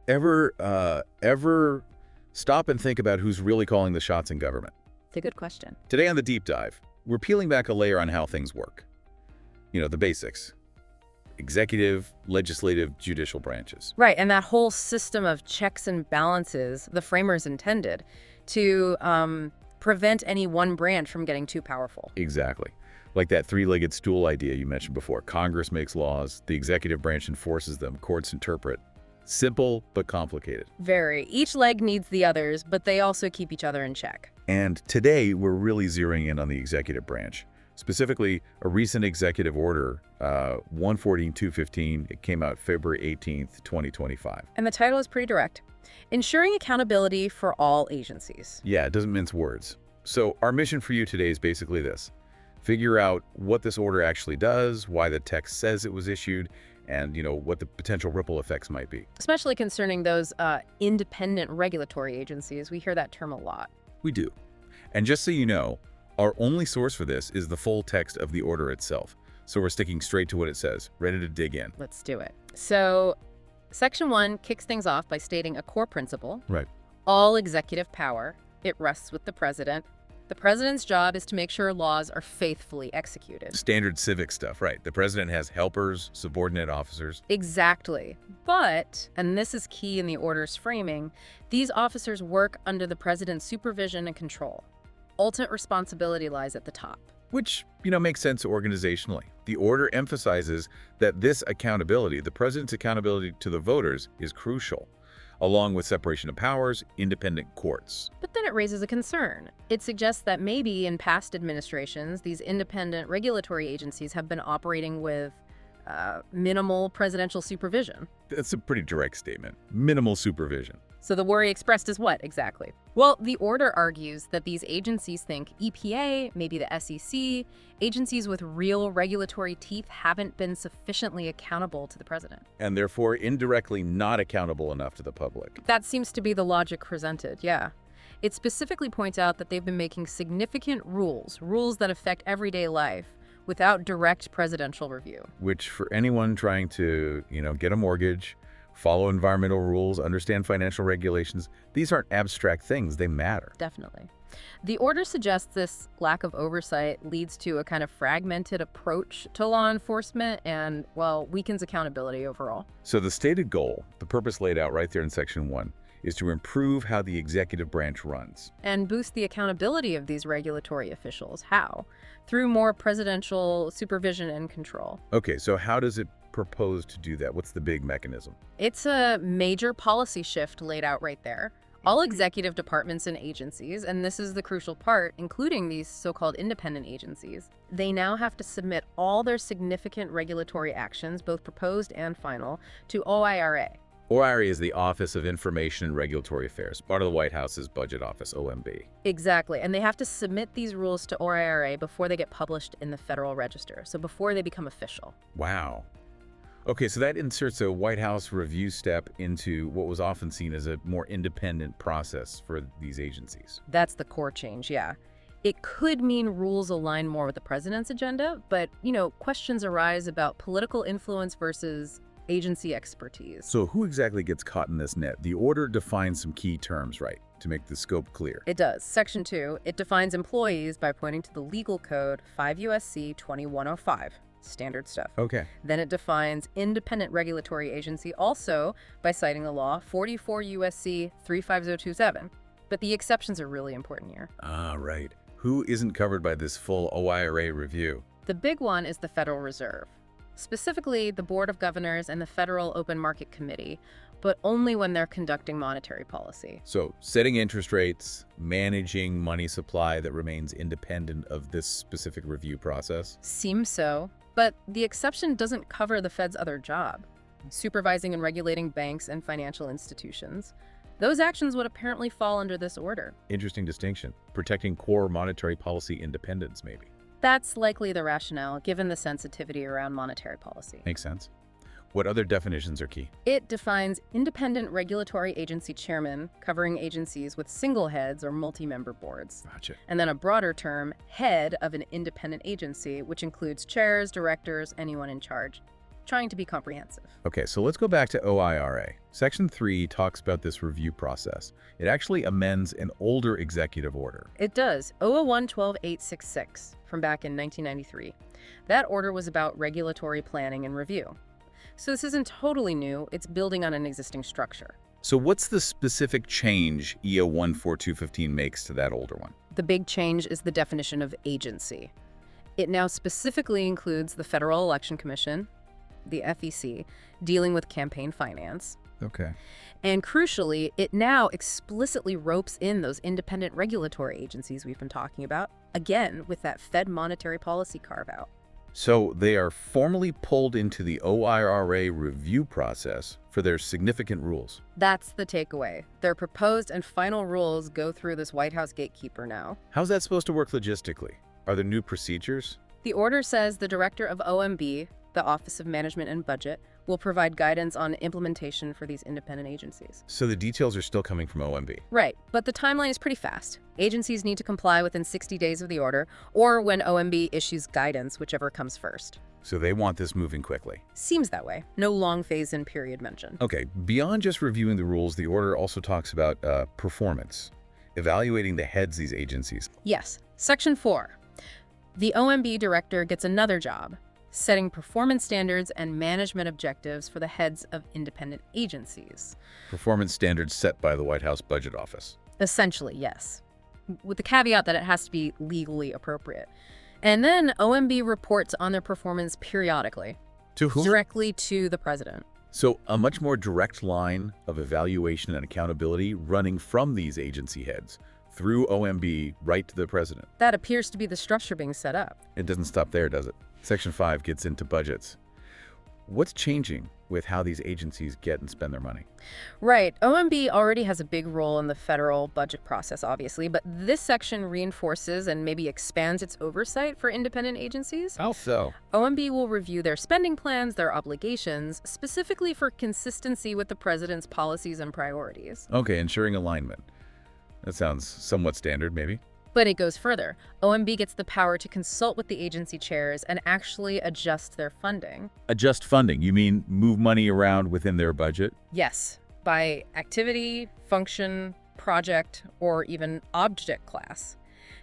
Ever stop and think about who's really calling the shots in government? It's a good question. Today on the deep dive, we're peeling back a layer on how things work. You know, the basics. Executive, legislative, judicial branches. Right, and that whole system of checks and balances the framers intended to prevent any one branch from getting too powerful. Exactly. Like that three-legged stool idea you mentioned before. Congress makes laws, the executive branch enforces them, courts interpret. Simple, but complicated. Very. Each leg needs the others, but they also keep each other in check. And today, we're really zeroing in on the executive branch. Specifically, a recent executive order, 114-215, it came out February 18th, 2025. And the title is pretty direct. Ensuring accountability for all agencies. Yeah, it doesn't mince words. So our mission for you today is basically this. Figure out what this order actually does, why the text says it was issued, and, what the potential ripple effects might be. Especially concerning those independent regulatory agencies. We hear that term a lot. We do. And just so you know, our only source for this is the full text of the order itself. So we're sticking straight to what it says, ready to dig in. Let's do it. So Section 1 kicks things off by stating a core principle. Right. All executive power, it rests with the president. The president's job is to make sure laws are faithfully executed. Standard civic stuff, right. The president has helpers, subordinate officers. Exactly. But, and this is key in the order's framing, these officers work under the president's supervision and control. Ultimate responsibility lies at the top. Which, makes sense organizationally. The order emphasizes that this accountability, the president's accountability to the voters, is crucial, along with separation of powers, independent courts. But then it raises a concern. It suggests that maybe in past administrations, these independent regulatory agencies have been operating with minimal presidential supervision. That's a pretty direct statement. Minimal supervision. So the worry expressed is what, exactly? Well, the order argues that these agencies think EPA, maybe the SEC, agencies with real regulatory teeth haven't been sufficiently accountable to the president. And therefore indirectly not accountable enough to the public. That seems to be the logic presented, yeah. It specifically points out that they've been making significant rules that affect everyday life, without direct presidential review. Which for anyone trying to, get a mortgage, follow environmental rules, understand financial regulations, these aren't abstract things, they matter. Definitely. The order suggests this lack of oversight leads to a kind of fragmented approach to law enforcement and, well, weakens accountability overall. So the stated goal, the purpose laid out right there in Section 1, is to improve how the executive branch runs. And boost the accountability of these regulatory officials. How? Through more presidential supervision and control. Okay, so how does it propose to do that? What's the big mechanism? It's a major policy shift laid out right there. All executive departments and agencies, and this is the crucial part, including these so-called independent agencies, they now have to submit all their significant regulatory actions, both proposed and final, to OIRA. OIRA is the Office of Information and Regulatory Affairs, part of the White House's budget office, OMB. Exactly, and they have to submit these rules to OIRA before they get published in the Federal Register, so before they become official. Wow. Okay, so that inserts a White House review step into what was often seen as a more independent process for these agencies. That's the core change, yeah. It could mean rules align more with the president's agenda, but, questions arise about political influence versus agency expertise. So who exactly gets caught in this net? The order defines some key terms, right, to make the scope clear. It does. Section 2, it defines employees by pointing to the legal code 5 U.S.C. 2105. Standard stuff. Okay. Then it defines independent regulatory agency also by citing the law 44 U.S.C. 35027. But the exceptions are really important here. Ah, right. Who isn't covered by this full OIRA review? The big one is the Federal Reserve. Specifically, the Board of Governors and the Federal Open Market Committee, but only when they're conducting monetary policy. So setting interest rates, managing money supply that remains independent of this specific review process? Seems so. But the exception doesn't cover the Fed's other job, supervising and regulating banks and financial institutions. Those actions would apparently fall under this order. Interesting distinction. Protecting core monetary policy independence, maybe. That's likely the rationale, given the sensitivity around monetary policy. Makes sense. What other definitions are key? It defines independent regulatory agency chairman, covering agencies with single heads or multi-member boards. Gotcha. And then a broader term, head of an independent agency, which includes chairs, directors, anyone in charge. trying to be comprehensive. Okay, so let's go back to OIRA. Section 3 talks about this review process. It actually amends an older executive order. It does. OIRA 12866 from back in 1993. That order was about regulatory planning and review. So this isn't totally new. It's building on an existing structure. So what's the specific change EO 14215 makes to that older one? The big change is the definition of agency. It now specifically includes the Federal Election Commission, the FEC, dealing with campaign finance. Okay. And crucially, it now explicitly ropes in those independent regulatory agencies we've been talking about, again, with that Fed monetary policy carve-out. So they are formally pulled into the OIRA review process for their significant rules. That's the takeaway. Their proposed and final rules go through this White House gatekeeper now. How's that supposed to work logistically? Are there new procedures? The order says the director of OMB, the Office of Management and Budget, will provide guidance on implementation for these independent agencies. So the details are still coming from OMB. Right, but the timeline is pretty fast. Agencies need to comply within 60 days of the order, or when OMB issues guidance, whichever comes first. So they want this moving quickly. Seems that way. No long phase-in period mentioned. Okay, beyond just reviewing the rules, the order also talks about performance, evaluating the heads of these agencies. Yes. Section 4. The OMB director gets another job, setting performance standards and management objectives for the heads of independent agencies. Performance standards set by the White House Budget Office. Essentially, yes. With the caveat that it has to be legally appropriate. And then OMB reports on their performance periodically. To whom? Directly to the president. So a much more direct line of evaluation and accountability running from these agency heads through OMB right to the president. That appears to be the structure being set up. It doesn't stop there, does it? Section 5 gets into budgets. What's changing with how these agencies get and spend their money? Right. OMB already has a big role in the federal budget process, obviously, but this section reinforces and maybe expands its oversight for independent agencies. How so? OMB will review their spending plans, their obligations, specifically for consistency with the president's policies and priorities. Okay, ensuring alignment. That sounds somewhat standard, maybe. But it goes further. OMB gets the power to consult with the agency chairs and actually adjust their funding. Adjust funding. You mean move money around within their budget? Yes, by activity, function, project, or even object class,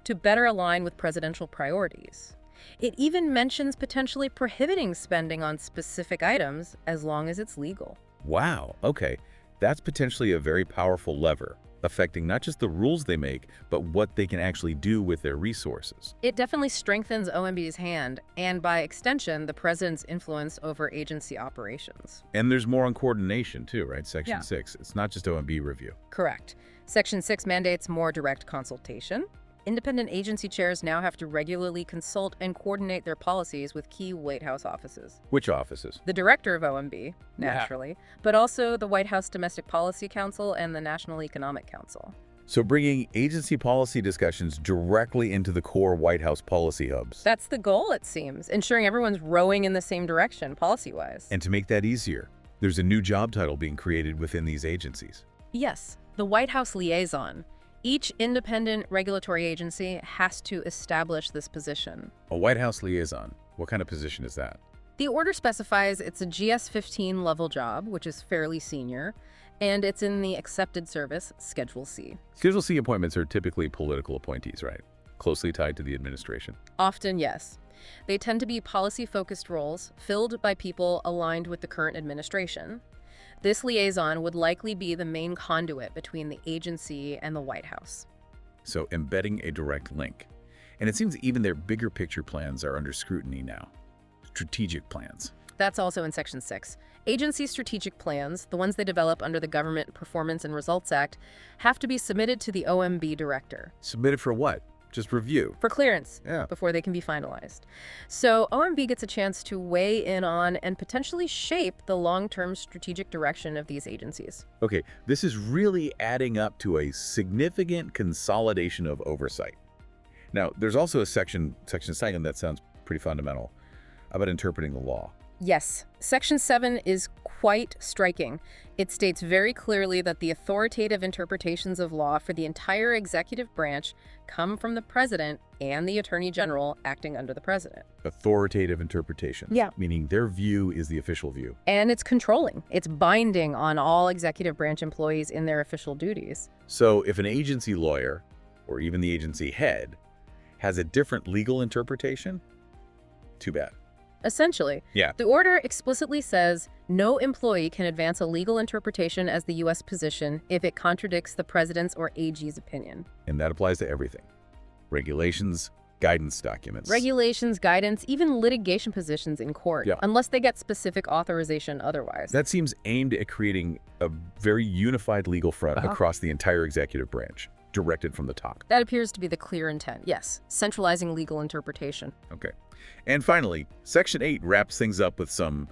to better align with presidential priorities. It even mentions potentially prohibiting spending on specific items as long as it's legal. Wow, okay. That's potentially a very powerful lever, affecting not just the rules they make, but what they can actually do with their resources. It definitely strengthens OMB's hand, and by extension, the president's influence over agency operations. And there's more on coordination too, right? Section Yeah. 6. It's not just OMB review. Correct. Section 6 mandates more direct consultation. Independent agency chairs now have to regularly consult and coordinate their policies with key White House offices. Which offices? The director of OMB, naturally, but also the White House Domestic Policy Council and the National Economic Council. So bringing agency policy discussions directly into the core White House policy hubs. That's the goal, it seems, ensuring everyone's rowing in the same direction, policy-wise. And to make that easier, there's a new job title being created within these agencies. Yes, the White House liaison. Each independent regulatory agency has to establish this position. A White House liaison. What kind of position is that? The order specifies it's a GS-15 level job, which is fairly senior, and it's in the accepted service, Schedule C. Schedule C appointments are typically political appointees, right? Closely tied to the administration. Often, yes. They tend to be policy-focused roles filled by people aligned with the current administration. This liaison would likely be the main conduit between the agency and the White House. So embedding a direct link. And it seems even their bigger picture plans are under scrutiny now. Strategic plans. That's also in Section 6. Agency strategic plans, the ones they develop under the Government Performance and Results Act, have to be submitted to the OMB director. Submitted for what? Just review. For clearance, Yeah. before they can be finalized. So OMB gets a chance to weigh in on and potentially shape the long-term strategic direction of these agencies. Okay, this is really adding up to a significant consolidation of oversight. Now, there's also a section 7 that sounds pretty fundamental about interpreting the law. Yes, Section 7 is quite striking. It states very clearly that the authoritative interpretations of law for the entire executive branch come from the president and the attorney general acting under the president. Authoritative interpretations. Yeah. Meaning their view is the official view. And it's controlling. It's binding on all executive branch employees in their official duties. So if an agency lawyer, or even the agency head, has a different legal interpretation, too bad. Essentially, Yeah. the order explicitly says no employee can advance a legal interpretation as the U.S. position if it contradicts the president's or AG's opinion. And that applies to everything. Regulations, guidance documents. Regulations, guidance, even litigation positions in court, Yeah. unless they get specific authorization otherwise. That seems aimed at creating a very unified legal front across the entire executive branch, directed from the top. That appears to be the clear intent, yes. Centralizing legal interpretation. Okay. And finally, Section 8 wraps things up with some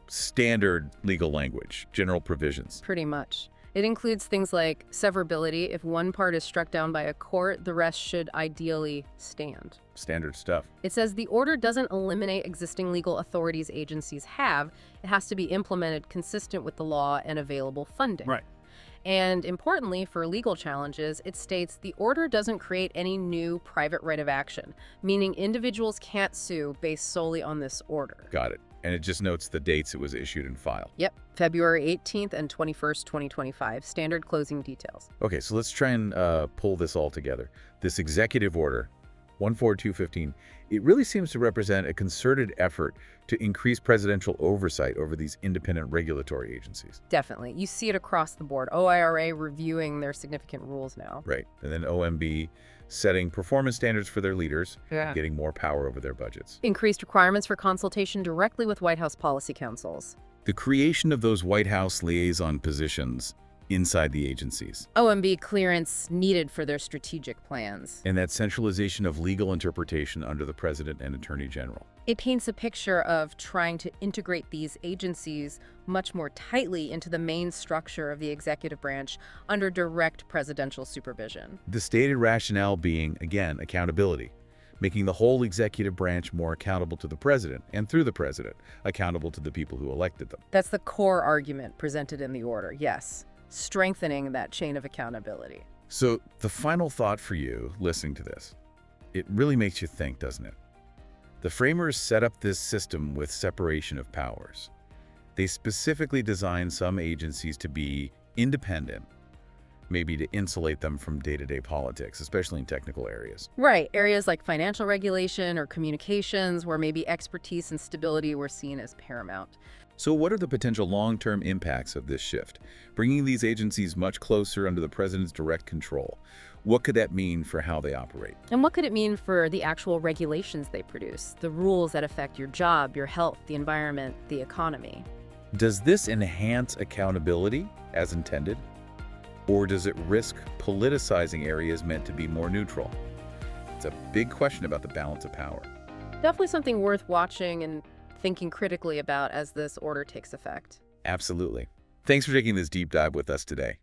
standard legal language, general provisions. Pretty much. It includes things like severability. If one part is struck down by a court, the rest should ideally stand. Standard stuff. It says the order doesn't eliminate existing legal authorities agencies have. It has to be implemented consistent with the law and available funding. Right. And importantly, for legal challenges, it states the order doesn't create any new private right of action, meaning individuals can't sue based solely on this order. Got it. And it just notes the dates it was issued and filed. Yep, February 18th and 21st, 2025, standard closing details. Okay, so let's try and pull this all together. This executive order, 14215, it really seems to represent a concerted effort to increase presidential oversight over these independent regulatory agencies. Definitely. You see it across the board. OIRA reviewing their significant rules now. Right. And then OMB setting performance standards for their leaders, getting more power over their budgets. Increased requirements for consultation directly with White House policy councils. The creation of those White House liaison positions inside the agencies. OMB clearance needed for their strategic plans. And that centralization of legal interpretation under the president and attorney general. It paints a picture of trying to integrate these agencies much more tightly into the main structure of the executive branch under direct presidential supervision. The stated rationale being, again, accountability, making the whole executive branch more accountable to the president, and through the president, accountable to the people who elected them. That's the core argument presented in the order, yes. Strengthening that chain of accountability. So the final thought for you listening to this, it really makes you think, doesn't it? The framers set up this system with separation of powers. They specifically designed some agencies to be independent, maybe to insulate them from day-to-day politics, especially in technical areas. Right, areas like financial regulation or communications where maybe expertise and stability were seen as paramount. So what are the potential long-term impacts of this shift? Bringing these agencies much closer under the president's direct control. What could that mean for how they operate? And what could it mean for the actual regulations they produce, the rules that affect your job, your health, the environment, the economy? Does this enhance accountability as intended? Or does it risk politicizing areas meant to be more neutral? It's a big question about the balance of power. Definitely something worth watching and thinking critically about as this order takes effect. Absolutely. Thanks for taking this deep dive with us today.